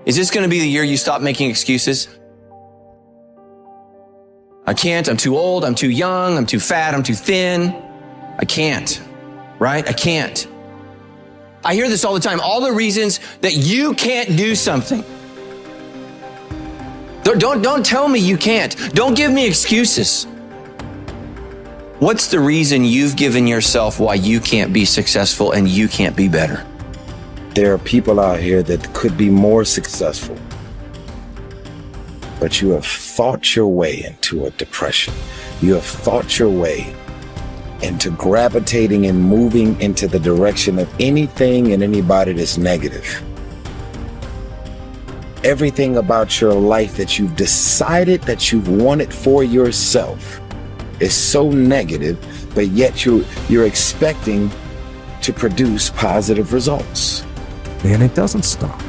Is this going to be the year you stop making excuses? I can't, I'm too old, I'm too young, I'm too fat, I'm too thin. I can't, right? I can't. I hear this all the time, all the reasons that you can't do something. Don't tell me you can't. Don't give me excuses. What's the reason you've given yourself why you can't be successful and you can't be better? There are people out here that could be more successful, but you have thought your way into a depression. You have thought your way into gravitating and moving into the direction of anything and anybody that's negative. Everything about your life that you've decided that you've wanted for yourself is so negative, but yet you're expecting to produce positive results. And it doesn't stop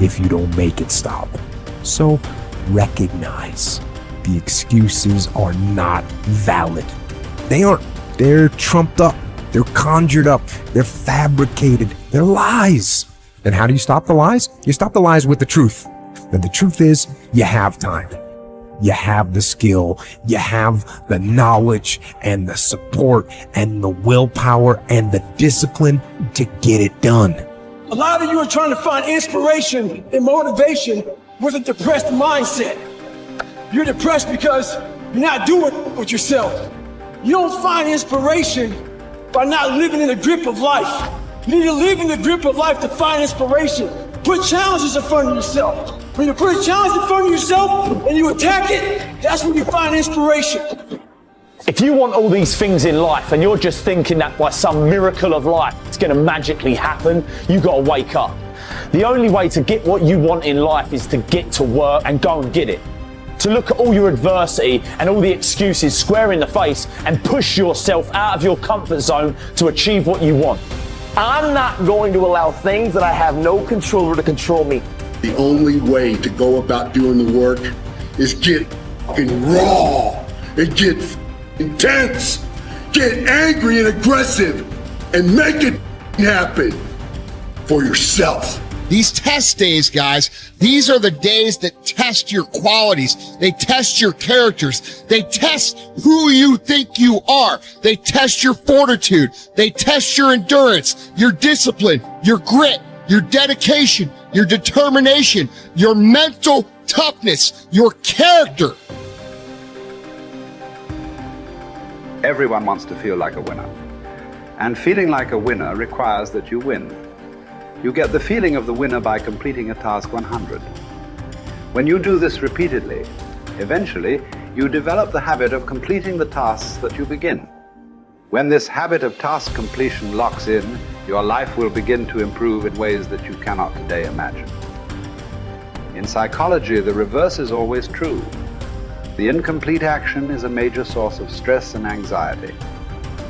if you don't make it stop. So recognize the excuses are not valid. They aren't. They're trumped up. They're conjured up. They're fabricated. They're lies. And how do you stop the lies? You stop the lies with the truth. And the truth is, you have time. You have the skill. You have the knowledge and the support and the willpower and the discipline to get it done. A lot of you are trying to find inspiration and motivation with a depressed mindset. You're depressed because you're not doing with yourself. You don't find inspiration by not living in the grip of life. You need to live in the grip of life to find inspiration. Put challenges in front of yourself. When you put a challenge in front of yourself and you attack it, that's when you find inspiration. If you want all these things in life and you're just thinking that by some miracle of life it's going to magically happen, you got to wake up. The only way to get what you want in life is to get to work and go and get it. To look at all your adversity and all the excuses square in the face and push yourself out of your comfort zone to achieve what you want. I'm not going to allow things that I have no control over to control me. The only way to go about doing the work is get raw and get intense, get angry and aggressive, and make it happen for yourself. These test days, guys, these are the days that test your qualities. They test your characters. They test who you think you are. They test your fortitude. They test your endurance, your discipline, your grit, your dedication, your determination, your mental toughness, your character. Everyone wants to feel like a winner. And feeling like a winner requires that you win. You get the feeling of the winner by completing a task 100. When you do this repeatedly, eventually you develop the habit of completing the tasks that you begin. When this habit of task completion locks in, your life will begin to improve in ways that you cannot today imagine. In psychology, the reverse is always true. The incomplete action is a major source of stress and anxiety.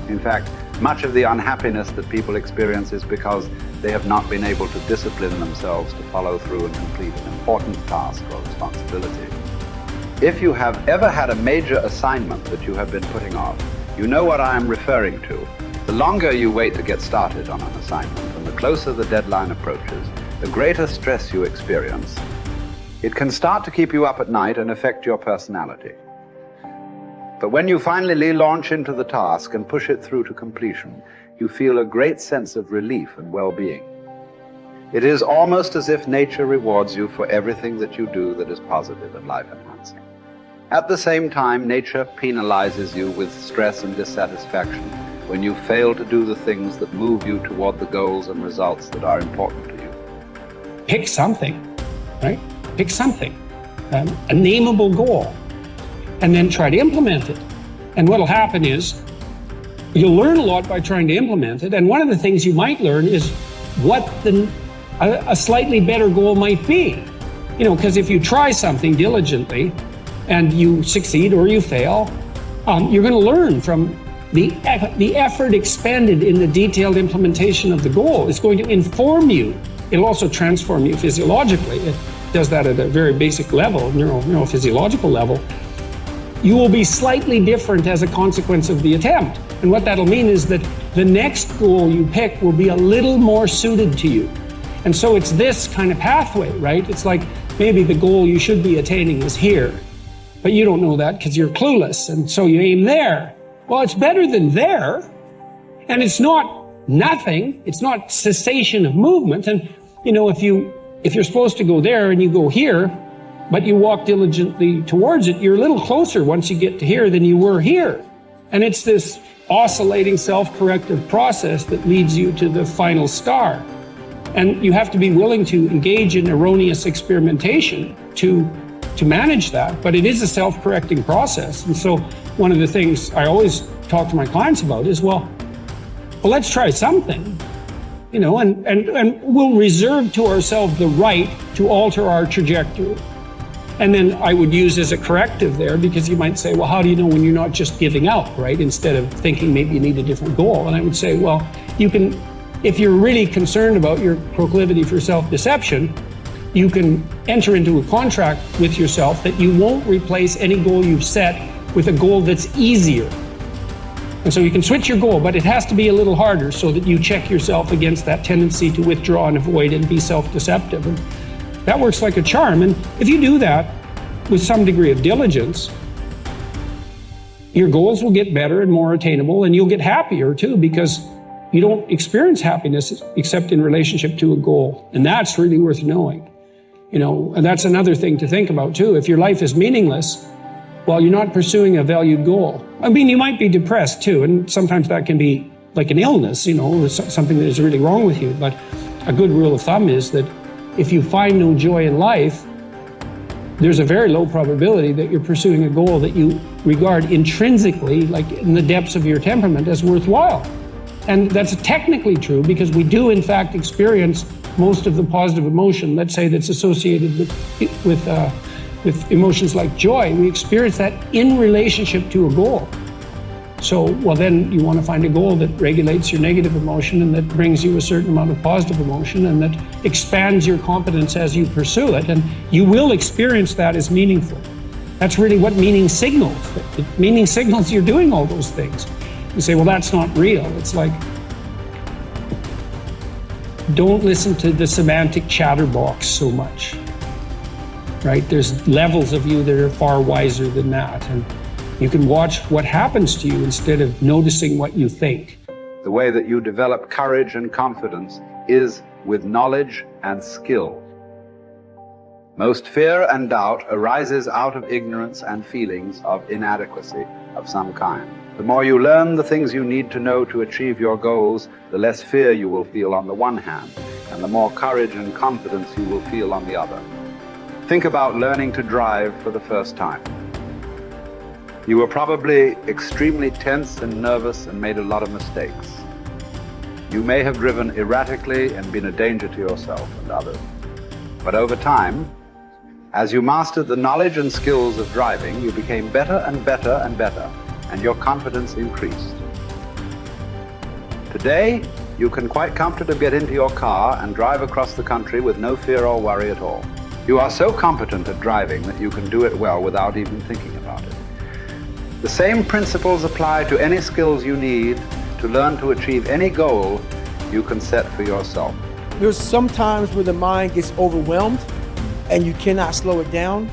In fact, much of the unhappiness that people experience is because they have not been able to discipline themselves to follow through and complete an important task or responsibility. If you have ever had a major assignment that you have been putting off, you know what I am referring to. The longer you wait to get started on an assignment and the closer the deadline approaches, the greater stress you experience. It can start to keep you up at night and affect your personality. But when you finally launch into the task and push it through to completion, you feel a great sense of relief and well-being. It is almost as if nature rewards you for everything that you do that is positive and life-enhancing. At the same time, nature penalizes you with stress and dissatisfaction when you fail to do the things that move you toward the goals and results that are important to you. Pick something, right? Pick something, a nameable goal, and then try to implement it. And what'll happen is you'll learn a lot by trying to implement it. And one of the things you might learn is what a slightly better goal might be. You know, because if you try something diligently and you succeed or you fail, you're going to learn from the effort expended in the detailed implementation of the goal. It's going to inform you. It'll also transform you physiologically. It does that at a very basic level, neurophysiological level. You will be slightly different as a consequence of the attempt. And what that'll mean is that the next goal you pick will be a little more suited to you. And so it's this kind of pathway, right? It's like maybe the goal you should be attaining is here, but you don't know that because you're clueless. And so you aim there. Well, it's better than there. And it's not nothing. It's not cessation of movement. And, you know, if you're supposed to go there and you go here, but you walk diligently towards it, you're a little closer once you get to here than you were here. And it's this oscillating self-corrective process that leads you to the final star. And you have to be willing to engage in erroneous experimentation to manage that, but it is a self-correcting process. And so one of the things I always talk to my clients about is, well, let's try something, you know, and we'll reserve to ourselves the right to alter our trajectory. And then I would use as a corrective there, because you might say, well, how do you know when you're not just giving up, right? Instead of thinking maybe you need a different goal. And I would say, well, you can, if you're really concerned about your proclivity for self-deception, you can enter into a contract with yourself that you won't replace any goal you've set with a goal that's easier. And so you can switch your goal, but it has to be a little harder so that you check yourself against that tendency to withdraw and avoid and be self-deceptive. And that works like a charm. And if you do that with some degree of diligence, your goals will get better and more attainable, and you'll get happier too, because you don't experience happiness except in relationship to a goal. And that's really worth knowing. You know, and that's another thing to think about too. If your life is meaningless, well, you're not pursuing a valued goal. I mean, you might be depressed too, and sometimes that can be like an illness, you know, something that is really wrong with you. But a good rule of thumb is that if you find no joy in life, there's a very low probability that you're pursuing a goal that you regard intrinsically, like in the depths of your temperament, as worthwhile. And that's technically true, because we do in fact experience most of the positive emotion, let's say, that's associated with emotions like joy. We experience that in relationship to a goal. So, well, then you want to find a goal that regulates your negative emotion and that brings you a certain amount of positive emotion and that expands your competence as you pursue it. And you will experience that as meaningful. That's really what meaning signals. Meaning signals you're doing all those things. You say, well, that's not real. It's like, don't listen to the semantic chatterbox so much, right? There's levels of you that are far wiser than that. And you can watch what happens to you instead of noticing what you think. The way that you develop courage and confidence is with knowledge and skill. Most fear and doubt arises out of ignorance and feelings of inadequacy of some kind. The more you learn the things you need to know to achieve your goals, the less fear you will feel on the one hand, and the more courage and confidence you will feel on the other. Think about learning to drive for the first time. You were probably extremely tense and nervous and made a lot of mistakes. You may have driven erratically and been a danger to yourself and others. But over time, as you mastered the knowledge and skills of driving, you became better and better and better, and your confidence increased. Today, you can quite comfortably get into your car and drive across the country with no fear or worry at all. You are so competent at driving that you can do it well without even thinking about it. The same principles apply to any skills you need to learn to achieve any goal you can set for yourself. There's some times where the mind gets overwhelmed and you cannot slow it down.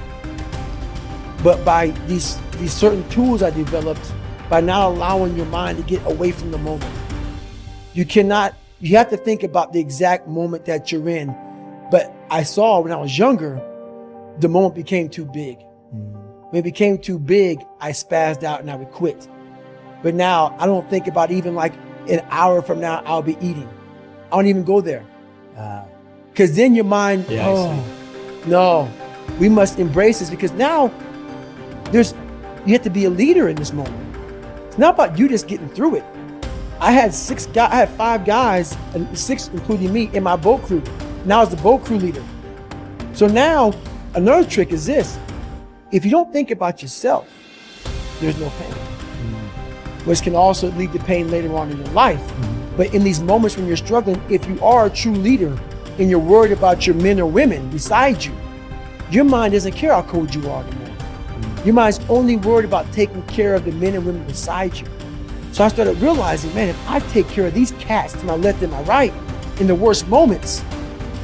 But by these certain tools I developed, by not allowing your mind to get away from the moment. You have to think about the exact moment that you're in. But I saw when I was younger, the moment became too big. When it became too big, I spazzed out and I would quit. But now I don't think about even like an hour from now, I'll be eating. I don't even go there. Because then your mind, no, we must embrace this, because now you have to be a leader in this moment. It's not about you just getting through it. I had 5 guys, and 6 including me, in my boat crew. Now I was the boat crew leader. So now another trick is this. If you don't think about yourself, there's no pain, which can also lead to pain later on in your life. But in these moments when you're struggling, if you are a true leader and you're worried about your men or women beside you, your mind doesn't care how cold you are anymore. Your mind's only worried about taking care of the men and women beside you. So I started realizing, man, if I take care of these cats to my left and my right in the worst moments,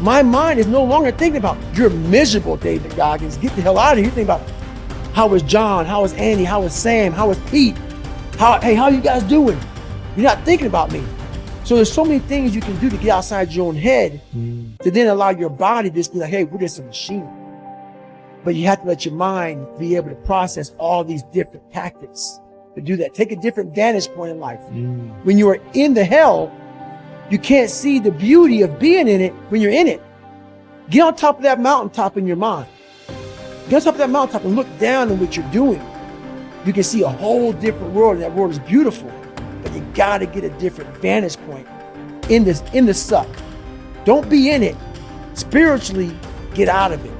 My mind is no longer thinking about, you're miserable, David Goggins. Get the hell out of here. You're thinking about, how was John? How was Andy? How was Sam? How was Pete? Hey, how you guys doing? You're not thinking about me. So there's so many things you can do to get outside your own head to then allow your body to just be like, hey, we're just a machine. But you have to let your mind be able to process all these different tactics to do that. Take a different vantage point in life. When you are in the hell, you can't see the beauty of being in it when you're in it. Get on top of that mountaintop in your mind. Get on top of that mountaintop and look down on what you're doing. You can see a whole different world, and that world is beautiful. But you gotta get a different vantage point in the suck. Don't be in it. Spiritually, get out of it.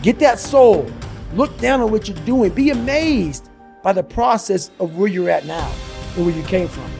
Get that soul. Look down on what you're doing. Be amazed by the process of where you're at now and where you came from.